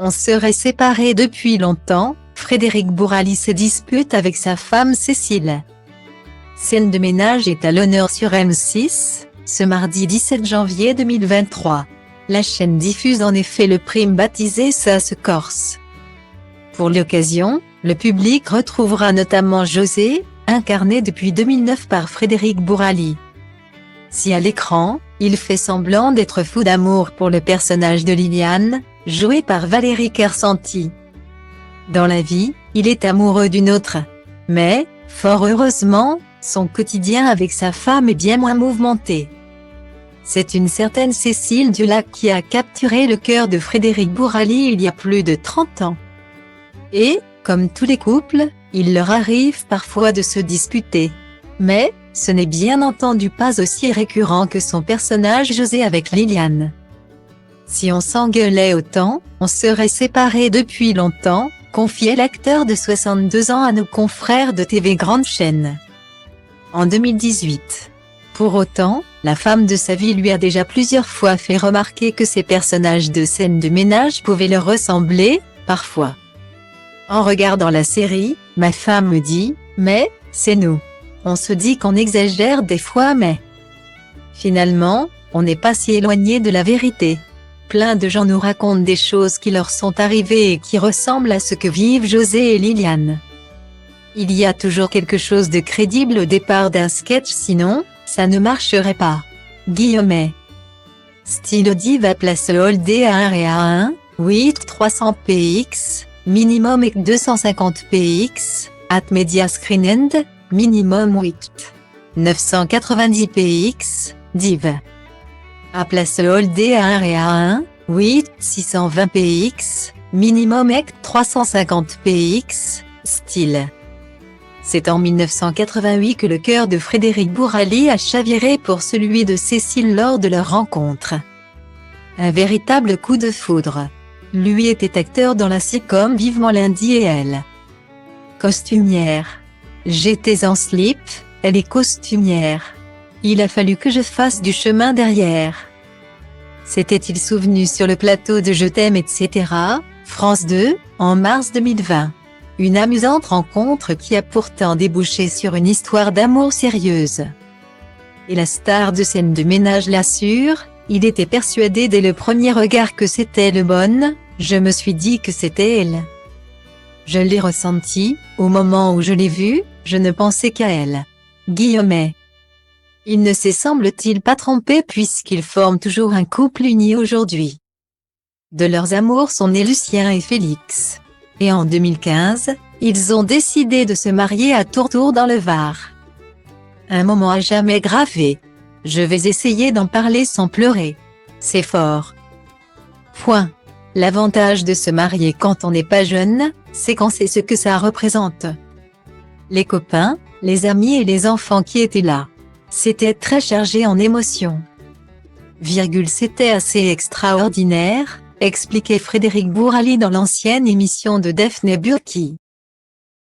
On serait séparés depuis longtemps, Frédéric Bourali se dispute avec sa femme Cécile. Scène de ménage est à l'honneur sur M6, ce mardi 17 janvier 2023. La chaîne diffuse en effet le prime baptisé Sas Corse. Pour l'occasion, le public retrouvera notamment José, incarné depuis 2009 par Frédéric Bourali. Si à l'écran, il fait semblant d'être fou d'amour pour le personnage de Liliane, joué par Valérie Kersanti. Dans la vie, il est amoureux d'une autre. Mais, fort heureusement, son quotidien avec sa femme est bien moins mouvementé. C'est une certaine Cécile Dulac qui a capturé le cœur de Frédéric Bourali il y a plus de 30 ans. Et, comme tous les couples, il leur arrive parfois de se disputer. Mais, ce n'est bien entendu pas aussi récurrent que son personnage José avec Liliane. Si on s'engueulait autant, on serait séparés depuis longtemps, confiait l'acteur de 62 ans à nos confrères de TV Grande Chaîne. En 2018. Pour autant, la femme de sa vie lui a déjà plusieurs fois fait remarquer que ses personnages de scène de ménage pouvaient leur ressembler, parfois. En regardant la série, ma femme me dit « Mais, c'est nous. On se dit qu'on exagère des fois mais… » Finalement, on n'est pas si éloigné de la vérité. Plein de gens nous racontent des choses qui leur sont arrivées et qui ressemblent à ce que vivent José et Liliane. Il y a toujours quelque chose de crédible au départ d'un sketch sinon, ça ne marcherait pas. Guillaumet. Style Diva place Holdé à 1 et à 1, 8 300 px, minimum et 250 px, at Media Screen End, minimum 8. 990 px, div. À place Holdé à 1 et à 1, 8 620 px, minimum et 350 px, style. C'est en 1988 que le cœur de Frédéric Bourali a chaviré pour celui de Cécile lors de leur rencontre. Un véritable coup de foudre. Lui était acteur dans la sitcom Vivement lundi et elle. Costumière. J'étais en slip, elle est costumière. Il a fallu que je fasse du chemin derrière. S'était-il souvenu sur le plateau de Je t'aime etc., France 2, en mars 2020. Une amusante rencontre qui a pourtant débouché sur une histoire d'amour sérieuse. Et la star de scène de ménage l'assure, il était persuadé dès le premier regard que c'était le bon, je me suis dit que c'était elle. Je l'ai ressenti, au moment où je l'ai vue, je ne pensais qu'à elle. Guillaumet. Il ne s'est semble-t-il pas trompé puisqu'ils forment toujours un couple uni aujourd'hui. De leurs amours sont nés Lucien et Félix. Et en 2015, ils ont décidé de se marier à Tourtour dans le Var. Un moment à jamais gravé. Je vais essayer d'en parler sans pleurer. C'est fort. Point. L'avantage de se marier quand on n'est pas jeune, c'est qu'on sait ce que ça représente. Les copains, les amis et les enfants qui étaient là. C'était très chargé en émotions. C'était assez extraordinaire, expliquait Frédéric Bourali dans l'ancienne émission de Daphné Burki.